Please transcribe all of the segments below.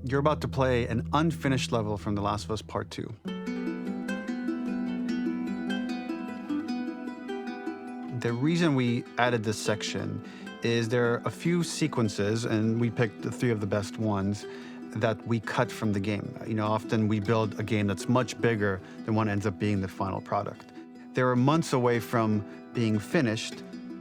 You're about to play an unfinished level from The Last of Us Part 2. The reason we added this section is there are a few sequences, and we picked the 3 of the best ones, that we cut from the game. Often we build a game that's much bigger than what ends up being the final product. They were months away from being finished,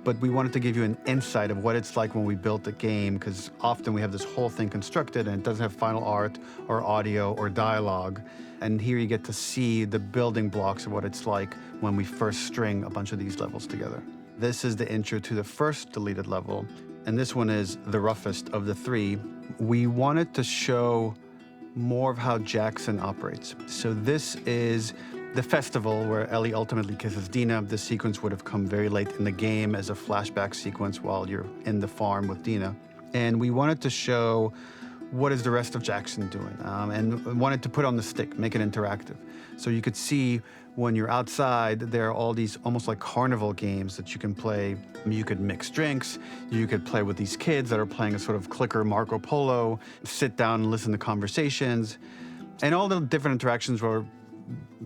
but we wanted to give you an insight of what it's like when we built the game, because often we have this whole thing constructed and it doesn't have final art or audio or dialogue. And here you get to see the building blocks of what it's like when we first string a bunch of these levels together. This is the intro to the first deleted level, and this one is the roughest of the 3. We wanted to show more of how Jackson operates. So this is the festival where Ellie ultimately kisses Dina. This sequence would have come very late in the game as a flashback sequence while you're in the farm with Dina. And we wanted to show what is the rest of Jackson doing, and wanted to put on the stick, make it interactive. So you could see when you're outside, there are all these almost like carnival games that you can play. You could mix drinks, you could play with these kids that are playing a sort of clicker Marco Polo, sit down and listen to conversations. And all the different interactions were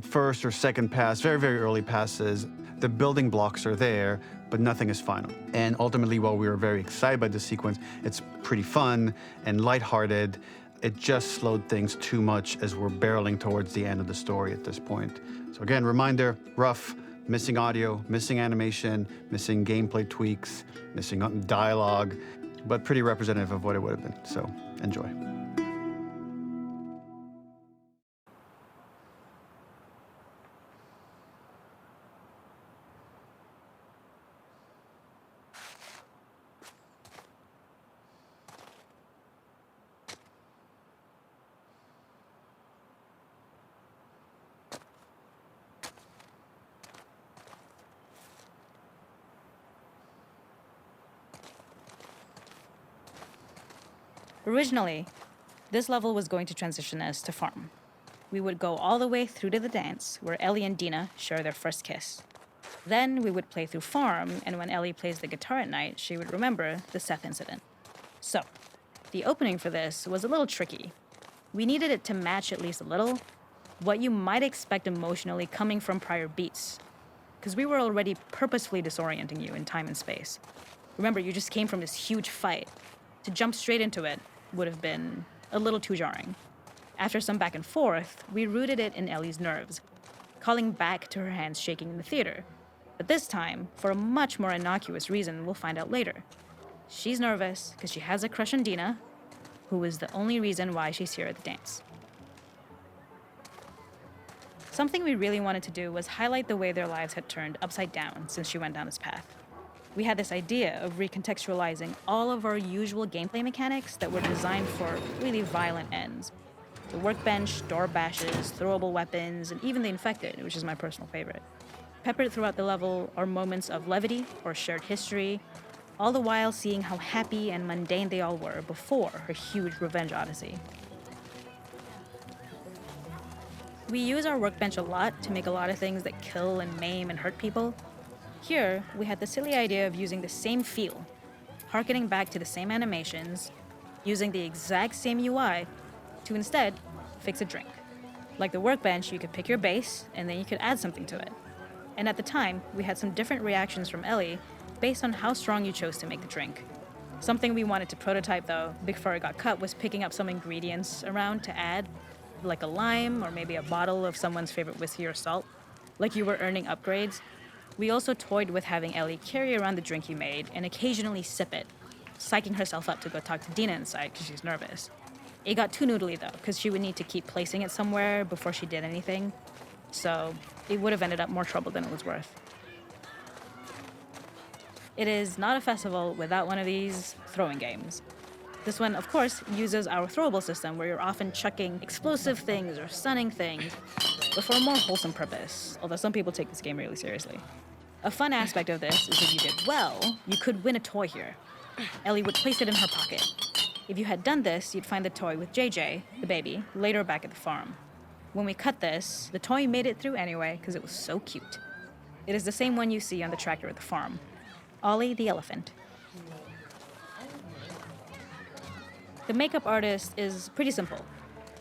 first or second pass, very, very early passes. The building blocks are there, but nothing is final. And ultimately, while we were very excited by this sequence, it's pretty fun and lighthearted. It just slowed things too much as we're barreling towards the end of the story at this point. So again, reminder, rough, missing audio, missing animation, missing gameplay tweaks, missing dialogue, but pretty representative of what it would have been. So enjoy. Originally, this level was going to transition us to farm. We would go all the way through to the dance, where Ellie and Dina share their first kiss. Then we would play through farm, and when Ellie plays the guitar at night, she would remember the Seth incident. So, the opening for this was a little tricky. We needed it to match at least a little what you might expect emotionally coming from prior beats, because we were already purposefully disorienting you in time and space. Remember, you just came from this huge fight. To jump straight into it would have been a little too jarring. After some back and forth, we rooted it in Ellie's nerves, calling back to her hands shaking in the theater. But this time, for a much more innocuous reason we'll find out later. She's nervous because she has a crush on Dina, who is the only reason why she's here at the dance. Something we really wanted to do was highlight the way their lives had turned upside down since she went down this path. We had this idea of recontextualizing all of our usual gameplay mechanics that were designed for really violent ends. The workbench, door bashes, throwable weapons, and even the infected, which is my personal favorite. Peppered throughout the level are moments of levity or shared history, all the while seeing how happy and mundane they all were before her huge revenge odyssey. We use our workbench a lot to make a lot of things that kill and maim and hurt people. Here, we had the silly idea of using the same feel, harkening back to the same animations, using the exact same UI to instead fix a drink. Like the workbench, you could pick your base, and then you could add something to it. And at the time, we had some different reactions from Ellie based on how strong you chose to make the drink. Something we wanted to prototype, though, before it got cut, was picking up some ingredients around to add, like a lime or maybe a bottle of someone's favorite whiskey or salt, like you were earning upgrades. We also toyed with having Ellie carry around the drink you made and occasionally sip it, psyching herself up to go talk to Dina inside because she's nervous. It got too noodly though, because she would need to keep placing it somewhere before she did anything, so it would have ended up more trouble than it was worth. It is not a festival without one of these throwing games. This one, of course, uses our throwable system where you're often chucking explosive things or stunning things, but for a more wholesome purpose, although some people take this game really seriously. A fun aspect of this is if you did well, you could win a toy here. Ellie would place it in her pocket. If you had done this, you'd find the toy with JJ, the baby, later back at the farm. When we cut this, the toy made it through anyway because it was so cute. It is the same one you see on the tractor at the farm. Ollie the elephant. The makeup artist is pretty simple.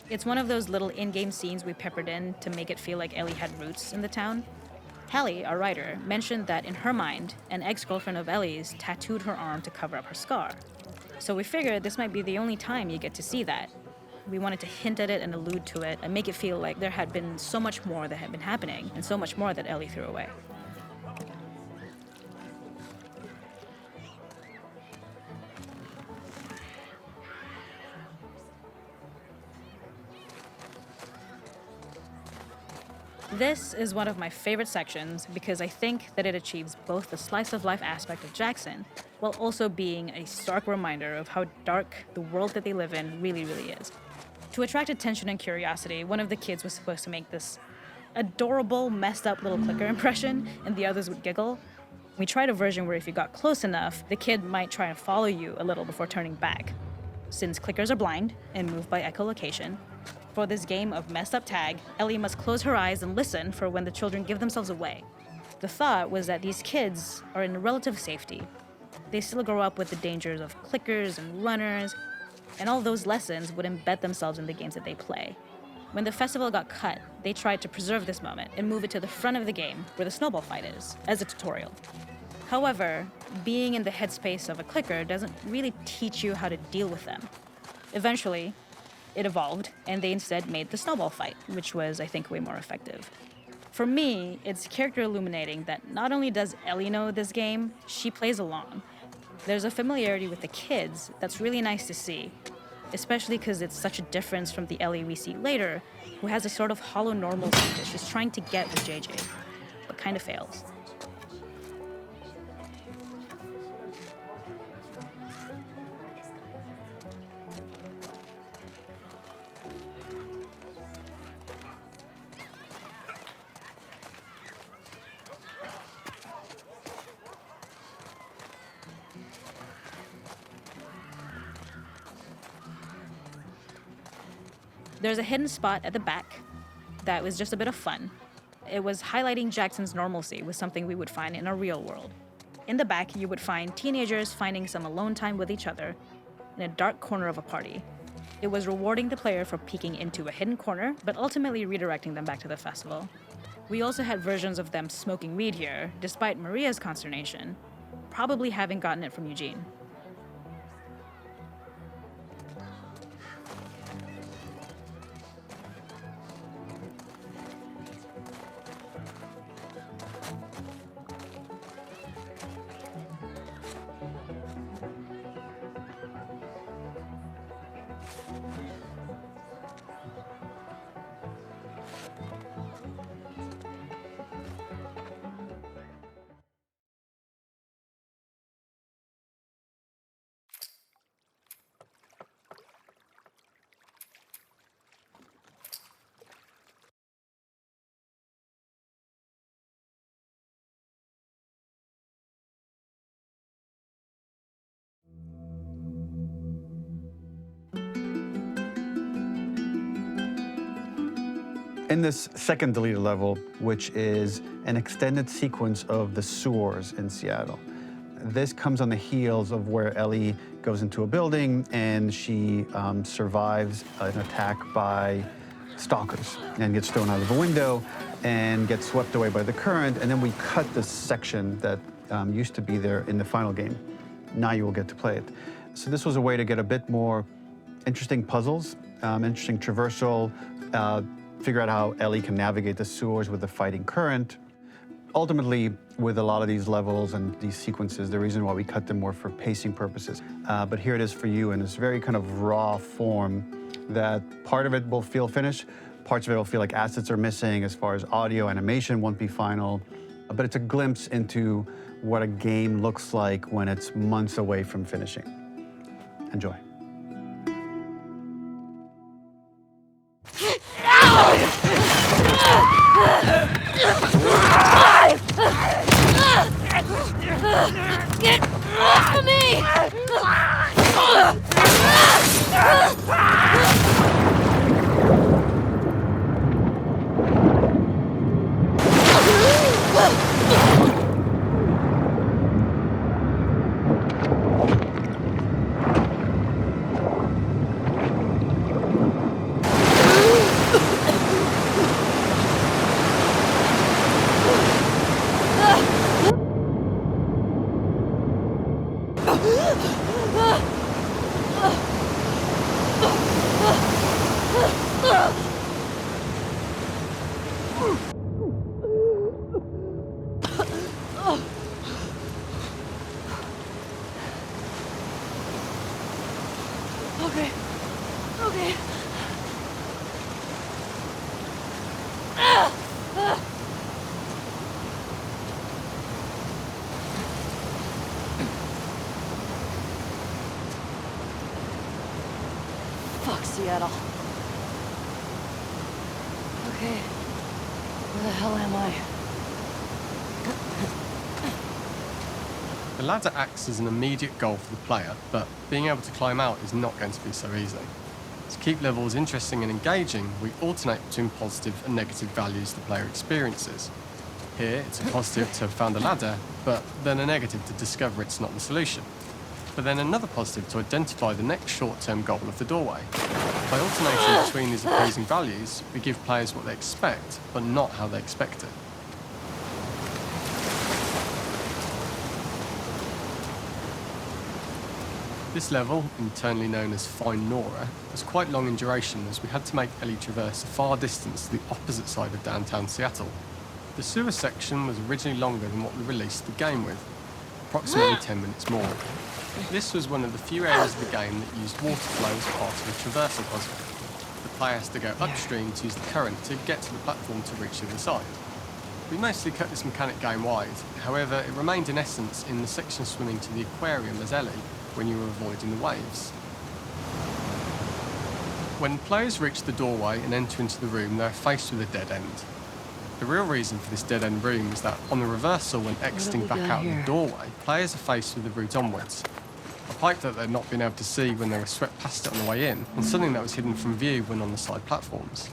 It's one of those little in-game scenes we peppered in to make it feel like Ellie had roots in the town. Hallie, our writer, mentioned that in her mind, an ex-girlfriend of Ellie's tattooed her arm to cover up her scar. So we figured this might be the only time you get to see that. We wanted to hint at it and allude to it and make it feel like there had been so much more that had been happening and so much more that Ellie threw away. This is one of my favorite sections because I think that it achieves both the slice of life aspect of Jackson while also being a stark reminder of how dark the world that they live in really is. To attract attention and curiosity, one of the kids was supposed to make this adorable, messed up little clicker impression and the others would giggle. We tried a version where if you got close enough, the kid might try and follow you a little before turning back. Since clickers are blind and move by echolocation, for this game of messed up tag, Ellie must close her eyes and listen for when the children give themselves away. The thought was that these kids are in relative safety. They still grow up with the dangers of clickers and runners, and all those lessons would embed themselves in the games that they play. When the festival got cut, they tried to preserve this moment and move it to the front of the game where the snowball fight is, as a tutorial. However, being in the headspace of a clicker doesn't really teach you how to deal with them. Eventually, it evolved, and they instead made the snowball fight, which was, I think, way more effective. For me, it's character illuminating that not only does Ellie know this game, she plays along. There's a familiarity with the kids that's really nice to see, especially because it's such a difference from the Ellie we see later, who has a sort of hollow normalcy that she's trying to get with JJ, but kind of fails. There's a hidden spot at the back that was just a bit of fun. It was highlighting Jackson's normalcy with something we would find in a real world. In the back, you would find teenagers finding some alone time with each other in a dark corner of a party. It was rewarding the player for peeking into a hidden corner, but ultimately redirecting them back to the festival. We also had versions of them smoking weed here, despite Maria's consternation, probably having gotten it from Eugene. In this second deleted level, which is an extended sequence of the sewers in Seattle, this comes on the heels of where Ellie goes into a building and she survives an attack by stalkers and gets thrown out of a window and gets swept away by the current. And then we cut this section that used to be there in the final game. Now you will get to play it. So this was a way to get a bit more interesting puzzles, interesting traversal, figure out how Ellie can navigate the sewers with the fighting current. Ultimately, with a lot of these levels and these sequences, the reason why we cut them were for pacing purposes. But here it is for you in this very kind of raw form that part of it will feel finished, parts of it will feel like assets are missing as far as audio, animation won't be final. But it's a glimpse into what a game looks like when it's months away from finishing. Enjoy. Get off of me! Okay. Okay. Fuck Seattle. Okay. Where the hell am I? The ladder acts as an immediate goal for the player, but being able to climb out is not going to be so easy. To keep levels interesting and engaging, we alternate between positive and negative values the player experiences. Here, it's a positive to have found a ladder, but then a negative to discover it's not the solution. But then another positive to identify the next short-term goal of the doorway. By alternating between these opposing values, we give players what they expect, but not how they expect it. This level, internally known as Find Nora, was quite long in duration as we had to make Ellie traverse a far distance to the opposite side of downtown Seattle. The sewer section was originally longer than what we released the game with, approximately 10 minutes more. This was one of the few areas of the game that used water flow as part of a traversal puzzle. The player has to go upstream to use the current to get to the platform to reach the other side. We mostly cut this mechanic game-wide, however it remained in essence in the section swimming to the aquarium as Ellie, when you were avoiding the waves. When players reach the doorway and enter into the room, they are faced with a dead end. The real reason for this dead-end room is that on the reversal when exiting back out the doorway, players are faced with the route onwards. A pipe that they'd not been able to see when they were swept past it on the way in, and something that was hidden from view when on the side platforms.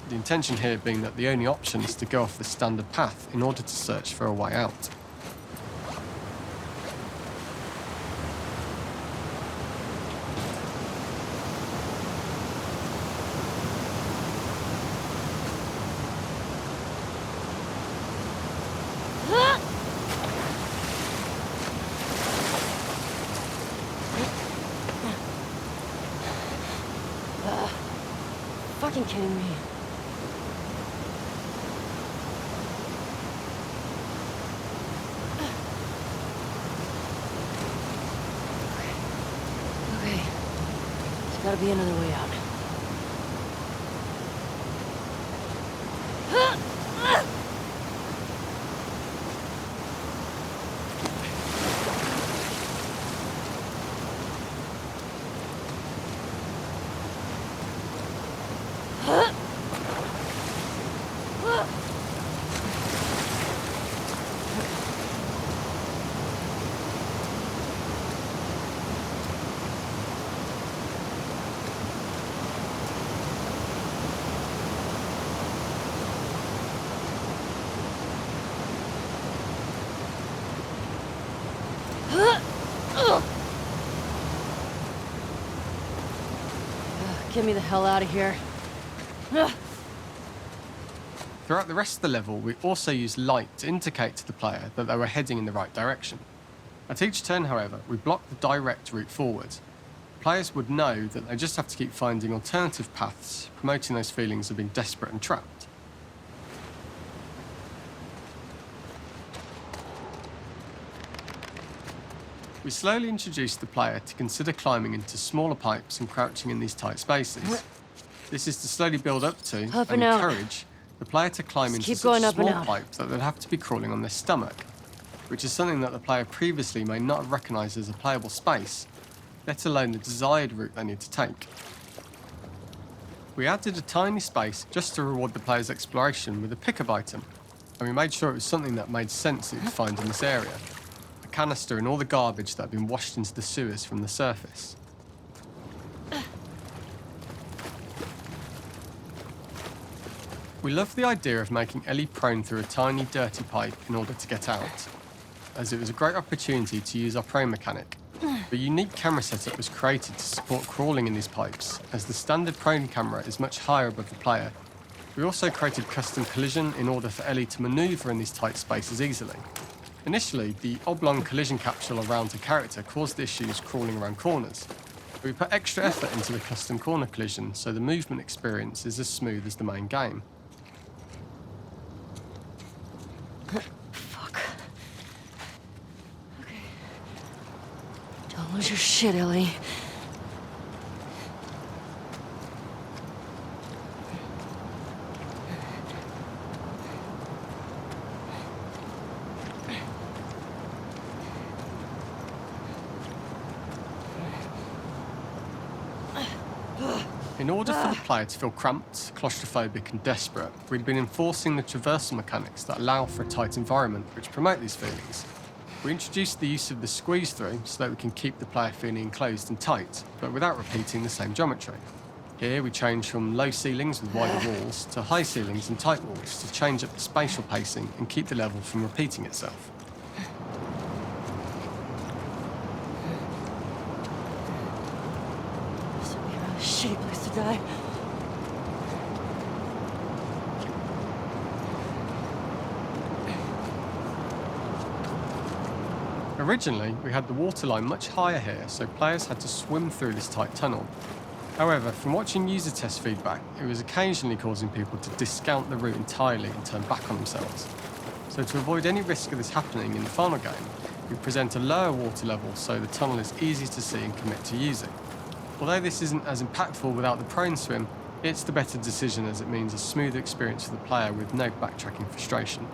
The intention here being that the only option is to go off the standard path in order to search for a way out. Fucking kidding me. Okay. There's gotta be another way out. Get me the hell out of here. Throughout the rest of the level, we also used light to indicate to the player that they were heading in the right direction. At each turn, however, we blocked the direct route forward. Players would know that they just have to keep finding alternative paths, promoting those feelings of being desperate and trapped. We slowly introduced the player to consider climbing into smaller pipes and crouching in these tight spaces. This is to slowly build up to Up and and out. encourage the player to climb into keep such going a up and small out. pipe that they'd have to be crawling on their stomach, which is something that the player previously may not have recognised as a playable space, let alone the desired route they need to take. We added a tiny space just to reward the player's exploration with a pickup item, and we made sure it was something that made sense that you'd find in this area. A canister and all the garbage that had been washed into the sewers from the surface. We loved the idea of making Ellie prone through a tiny, dirty pipe in order to get out, as it was a great opportunity to use our prone mechanic. A unique camera setup was created to support crawling in these pipes, as the standard prone camera is much higher above the player. We also created custom collision in order for Ellie to manoeuvre in these tight spaces easily. Initially, the oblong collision capsule around a character caused issues crawling around corners. We put extra effort into the custom corner collision, so the movement experience is as smooth as the main game. Fuck. Okay. Don't lose your shit, Ellie. In order for the player to feel cramped, claustrophobic and desperate, we'd been enforcing the traversal mechanics that allow for a tight environment which promote these feelings. We introduced the use of the squeeze-through so that we can keep the player feeling enclosed and tight, but without repeating the same geometry. Here we change from low ceilings with wider walls to high ceilings and tight walls to change up the spatial pacing and keep the level from repeating itself. This would be a shitty place to die. Originally, we had the waterline much higher here, so players had to swim through this tight tunnel. However, from watching user test feedback, it was occasionally causing people to discount the route entirely and turn back on themselves. So to avoid any risk of this happening in the final game, we present a lower water level so the tunnel is easy to see and commit to using. Although this isn't as impactful without the prone swim, it's the better decision as it means a smoother experience for the player with no backtracking frustration.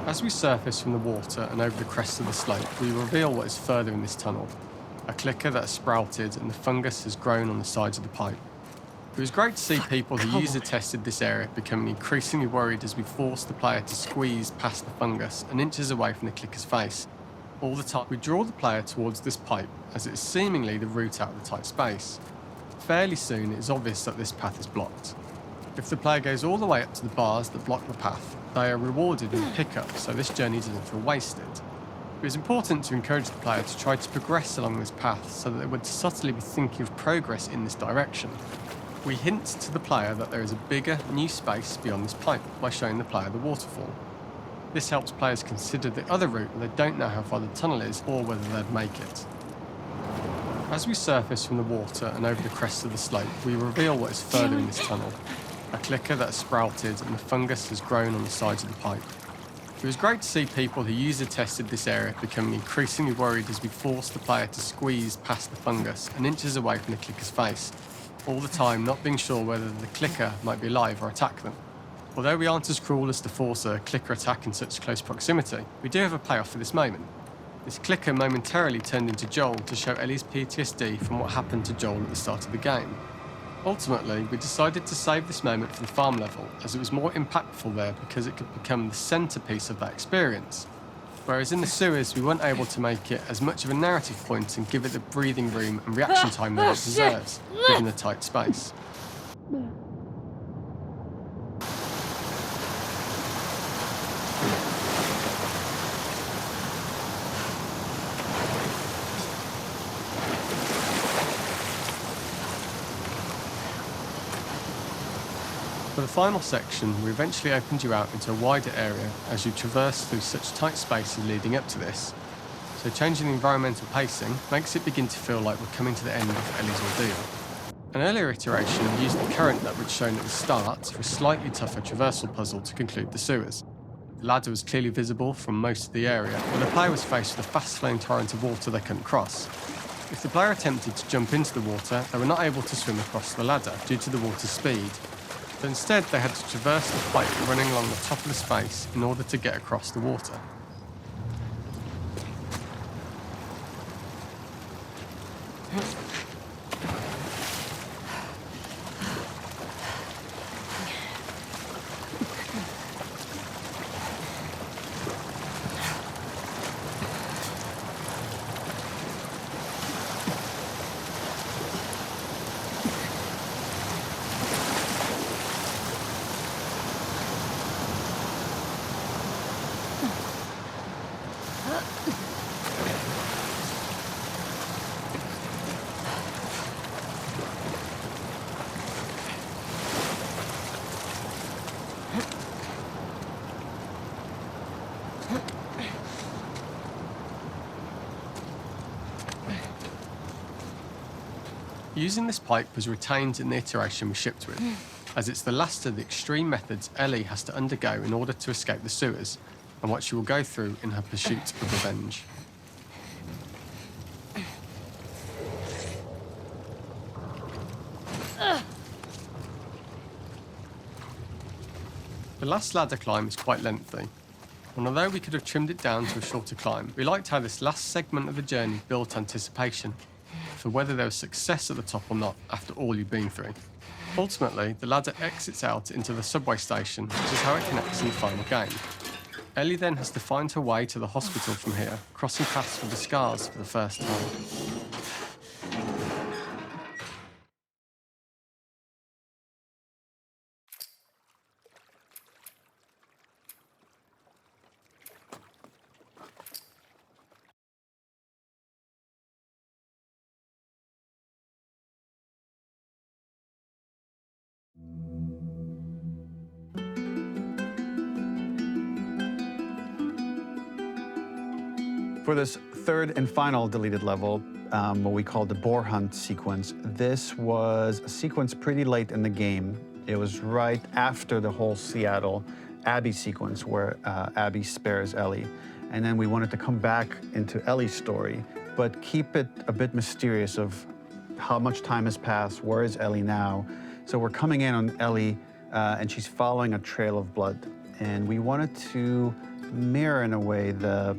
As we surface from the water and over the crest of the slope, we reveal what is further in this tunnel. A clicker that has sprouted and the fungus has grown on the sides of the pipe. It was great to see people who user tested this area becoming increasingly worried as we forced the player to squeeze past the fungus and inches away from the clicker's face. All the time we draw the player towards this pipe as it is seemingly the route out of the tight space. Fairly soon it is obvious that this path is blocked. If the player goes all the way up to the bars that block the path, they are rewarded with a pickup so this journey doesn't feel wasted. It was important to encourage the player to try to progress along this path so that they would subtly be thinking of progress in this direction. We hint to the player that there is a bigger, new space beyond this pipe by showing the player the waterfall. This helps players consider the other route when they don't know how far the tunnel is or whether they'd make it. As we surface from the water and over the crest of the slope, we reveal what is further in this tunnel. A clicker that has sprouted and the fungus has grown on the sides of the pipe. It was great to see people who user tested this area becoming increasingly worried as we forced the player to squeeze past the fungus and inches away from the clicker's face, all the time not being sure whether the clicker might be alive or attack them. Although we aren't as cruel as to force a clicker attack in such close proximity, we do have a payoff for this moment. This clicker momentarily turned into Joel to show Ellie's PTSD from what happened to Joel at the start of the game. Ultimately, we decided to save this moment for the farm level, as it was more impactful there because it could become the centrepiece of that experience. Whereas in the sewers, we weren't able to make it as much of a narrative point and give it the breathing room and reaction time that it deserves, given the tight space. For the final section, we eventually opened you out into a wider area as you traverse through such tight spaces leading up to this. So changing the environmental pacing makes it begin to feel like we're coming to the end of Ellie's ordeal. An earlier iteration used the current that we'd shown at the start for a slightly tougher traversal puzzle to conclude the sewers. The ladder was clearly visible from most of the area, but the player was faced with a fast-flowing torrent of water they couldn't cross. If the player attempted to jump into the water, they were not able to swim across the ladder due to the water's speed. But instead, they had to traverse the pipe running along the top of the space in order to get across the water. Using this pipe was retained in the iteration we shipped with, as it's the last of the extreme methods Ellie has to undergo in order to escape the sewers, and what she will go through in her pursuit of revenge. The last ladder climb is quite lengthy, and although we could have trimmed it down to a shorter climb, we liked how this last segment of the journey built anticipation for whether there was success at the top or not after all you've been through. Ultimately, the ladder exits out into the subway station, which is how it connects in the final game. Ellie then has to find her way to the hospital from here, crossing paths with the scars for the first time. For this third and final deleted level, what we call the boar hunt sequence, this was a sequence pretty late in the game. It was right after the whole Seattle Abby sequence where Abby spares Ellie. And then we wanted to come back into Ellie's story, but keep it a bit mysterious of how much time has passed, where is Ellie now? So we're coming in on Ellie and she's following a trail of blood. And we wanted to mirror in a way the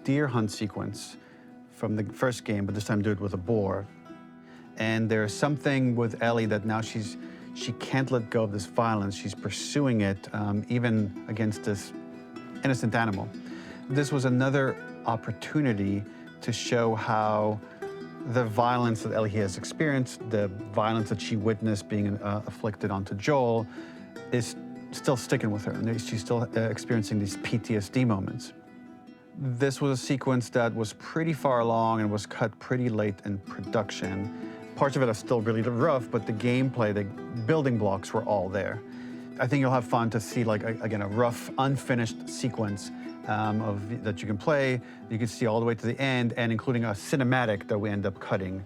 deer hunt sequence from the first game, but this time do it with a boar. And there's something with Ellie that now she can't let go of this violence. She's pursuing it, even against this innocent animal. This was another opportunity to show how the violence that Ellie has experienced, the violence that she witnessed being afflicted onto Joel, is still sticking with her, and she's still experiencing these PTSD moments. This was a sequence that was pretty far along and was cut pretty late in production. Parts of it are still really rough, but the gameplay, the building blocks were all there. I think you'll have fun to see, like, again, a rough, unfinished sequence that you can play. You can see all the way to the end, and including a cinematic that we end up cutting.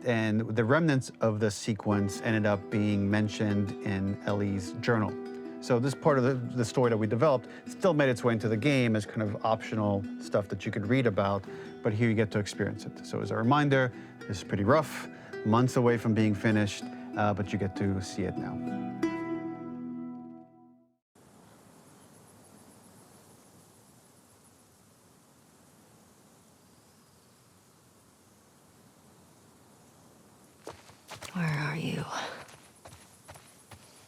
And the remnants of the sequence ended up being mentioned in Ellie's journal. So this part of the story that we developed still made its way into the game as kind of optional stuff that you could read about, but here you get to experience it. So as a reminder, this is pretty rough, months away from being finished, but you get to see it now. Where are you?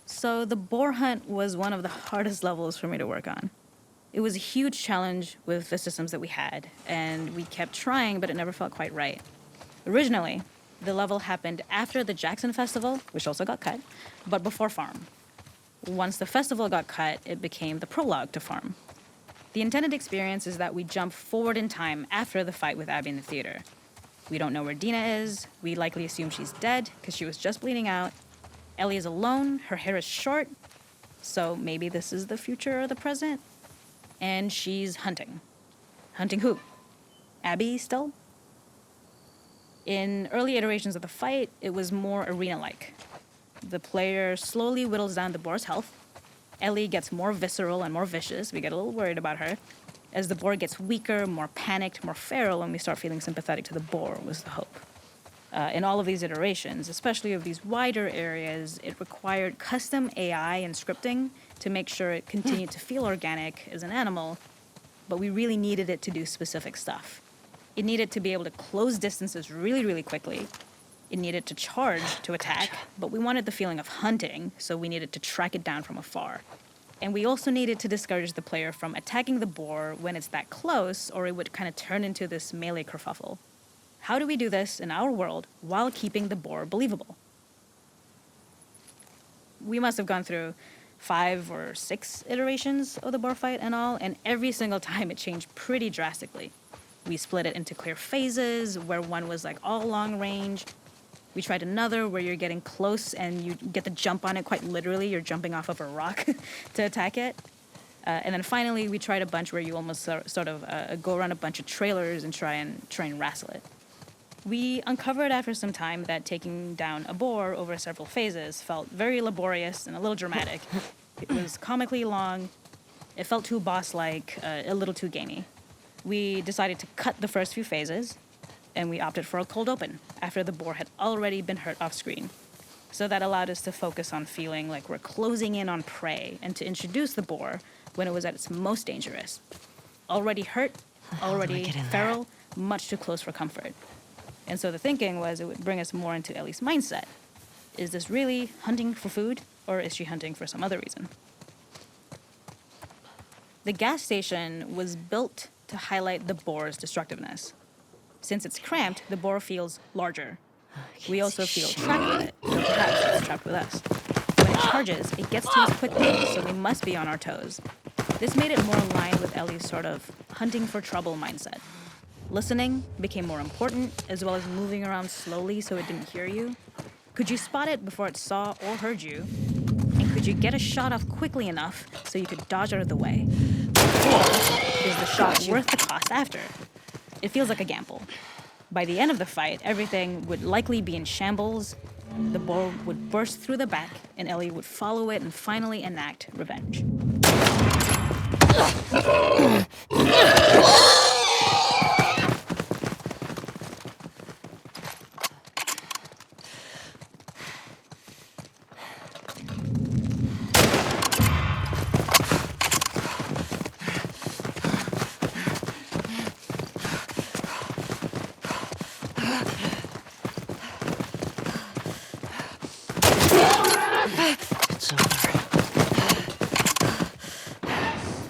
So the boar hunt was one of the hardest levels for me to work on. It was a huge challenge with the systems that we had, and we kept trying, but it never felt quite right. Originally, the level happened after the Jackson Festival, which also got cut, but before Farm. Once the festival got cut, it became the prologue to Farm. The intended experience is that we jump forward in time after the fight with Abby in the theater. We don't know where Dina is. We likely assume she's dead because she was just bleeding out. Ellie is alone, her hair is short, so maybe this is the future or the present. And she's hunting. Hunting who? Abby still? In early iterations of the fight, it was more arena-like. The player slowly whittles down the boar's health. Ellie gets more visceral and more vicious. We get a little worried about her. As the boar gets weaker, more panicked, more feral, and we start feeling sympathetic to the boar was the hope. In all of these iterations, especially of these wider areas, it required custom AI and scripting to make sure it continued to feel organic as an animal, but we really needed it to do specific stuff. It needed to be able to close distances really, really quickly. It needed to charge to attack, but we wanted the feeling of hunting, so we needed to track it down from afar. And we also needed to discourage the player from attacking the boar when it's that close, or it would kind of turn into this melee kerfuffle. How do we do this in our world while keeping the boar believable? We must have gone through 5 or 6 iterations of the boar fight and all, and every single time it changed pretty drastically. We split it into clear phases, where one was like all long range. We tried another where you're getting close and you get the jump on it quite literally. You're jumping off of a rock to attack it. And then finally, we tried a bunch where you almost sort of go around a bunch of trailers and try and wrestle it. We uncovered after some time that taking down a boar over several phases felt very laborious and a little dramatic. It was comically long, it felt too boss-like, a little too gamey. We decided to cut the first few phases, and we opted for a cold open after the boar had already been hurt off screen. So that allowed us to focus on feeling like we're closing in on prey and to introduce the boar when it was at its most dangerous. Already hurt, already feral, much too close for comfort. And so the thinking was it would bring us more into Ellie's mindset. Is this really hunting for food, or is she hunting for some other reason? The gas station was built to highlight the boar's destructiveness. Since it's cramped, the boar feels larger. We also feel trapped with it, or perhaps it's trapped with us. When it charges, it gets to us quickly, so we must be on our toes. This made it more aligned with Ellie's sort of hunting for trouble mindset. Listening became more important, as well as moving around slowly so it didn't hear you. Could you spot it before it saw or heard you? And could you get a shot off quickly enough so you could dodge out of the way? Or is the shot worth the cost after? It feels like a gamble. By the end of the fight, everything would likely be in shambles. The boar would burst through the back, and Ellie would follow it and finally enact revenge. It's over.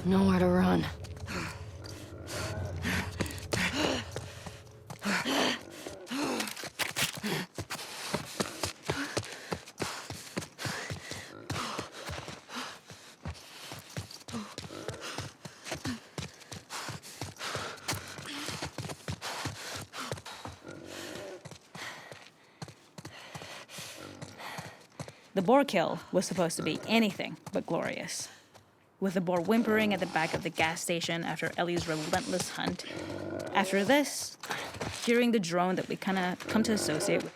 Nowhere to run. The boar kill was supposed to be anything but glorious. With the boar whimpering at the back of the gas station after Ellie's relentless hunt. After this, hearing the drone that we kind of come to associate with.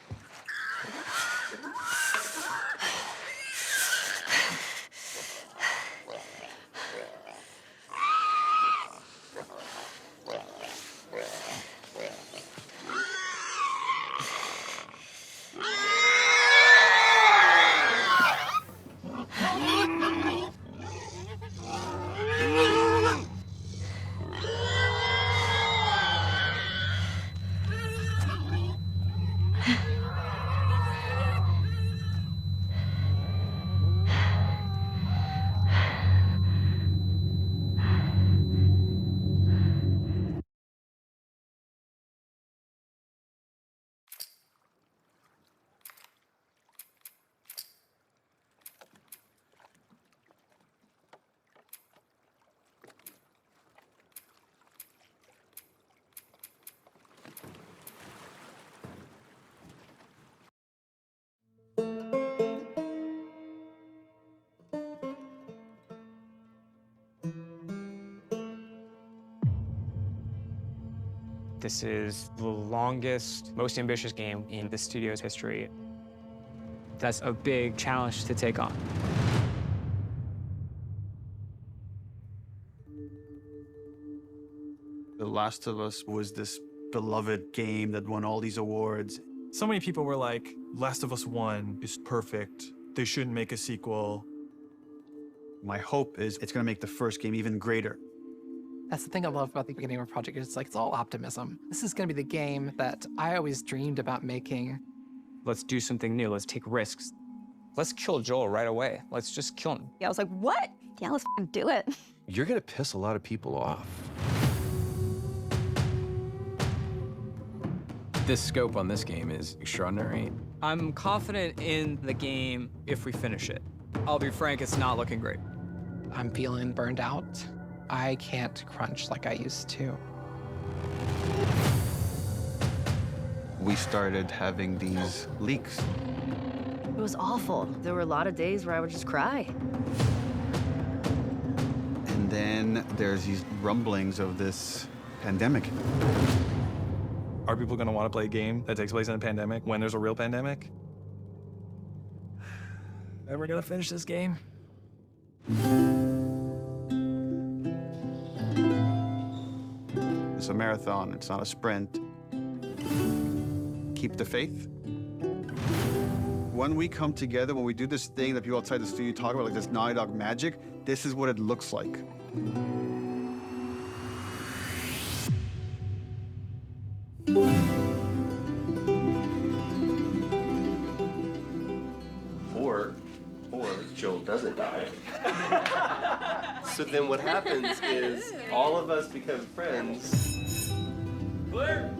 This is the longest, most ambitious game in the studio's history. That's a big challenge to take on. The Last of Us was this beloved game that won all these awards. So many people were like, Last of Us 1 is perfect. They shouldn't make a sequel. My hope is it's going to make the first game even greater. That's the thing I love about the beginning of a project. It's like, it's all optimism. This is going to be the game that I always dreamed about making. Let's do something new. Let's take risks. Let's kill Joel right away. Let's just kill him. I was like, what? Yeah, let's do it. You're gonna piss a lot of people off. The scope on this game is extraordinary. I'm confident in the game if we finish it. I'll be frank, it's not looking great. I'm feeling burned out. I can't crunch like I used to. We started having these leaks. It was awful. There were a lot of days where I would just cry. And then there's these rumblings of this pandemic. Are people going to want to play a game that takes place in a pandemic when there's a real pandemic? Ever gonna finish this game? It's a marathon, it's not a sprint. Keep the faith. When we come together, when we do this thing that people outside the studio talk about, like this Naughty Dog magic, this is what it looks like. Or Joel doesn't die. So then what happens is all of us become friends. Blair!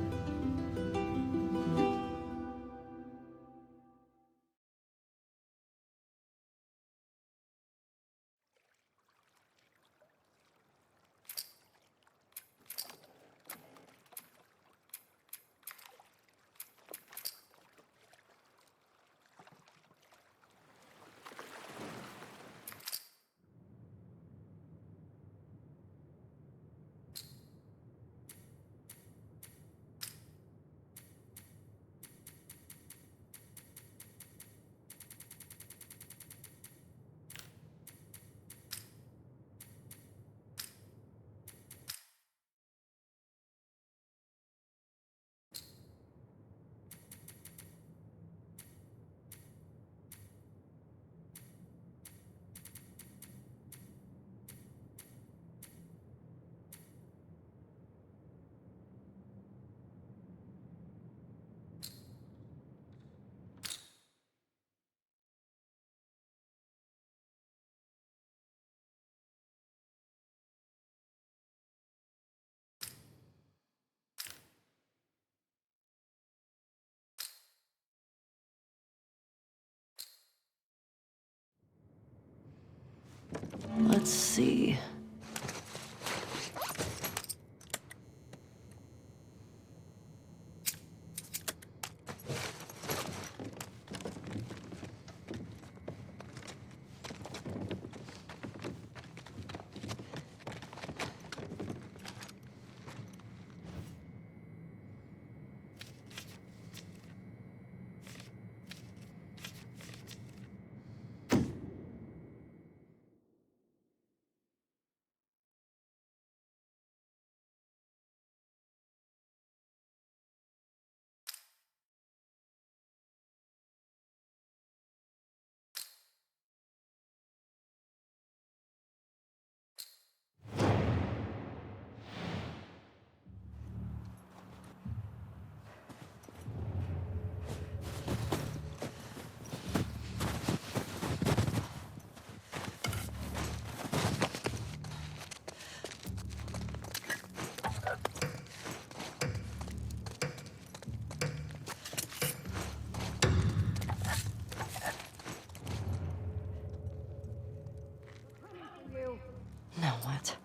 Let's see. Now what?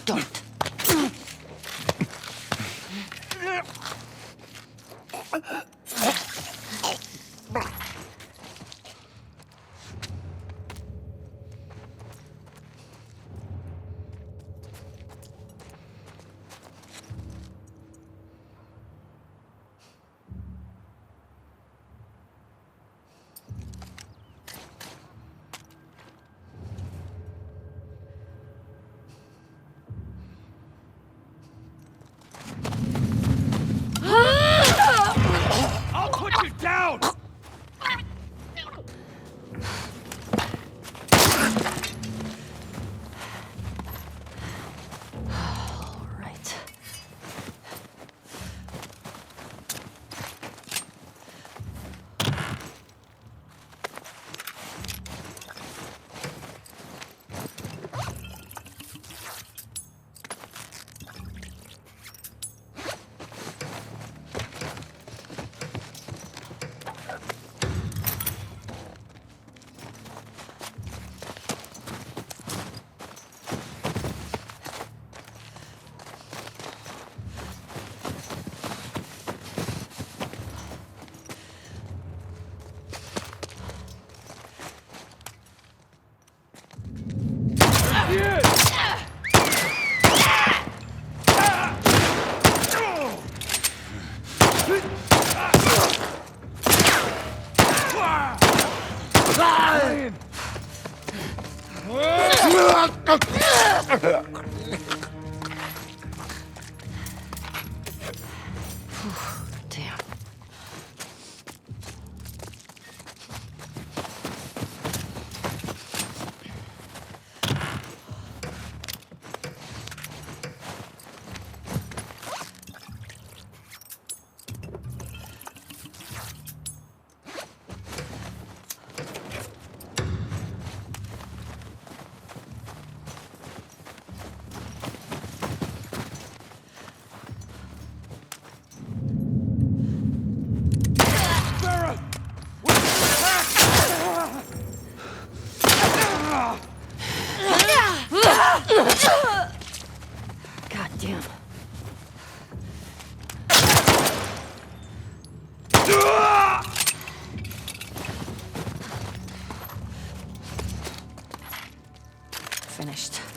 Don't. Damn. God damn. Finished.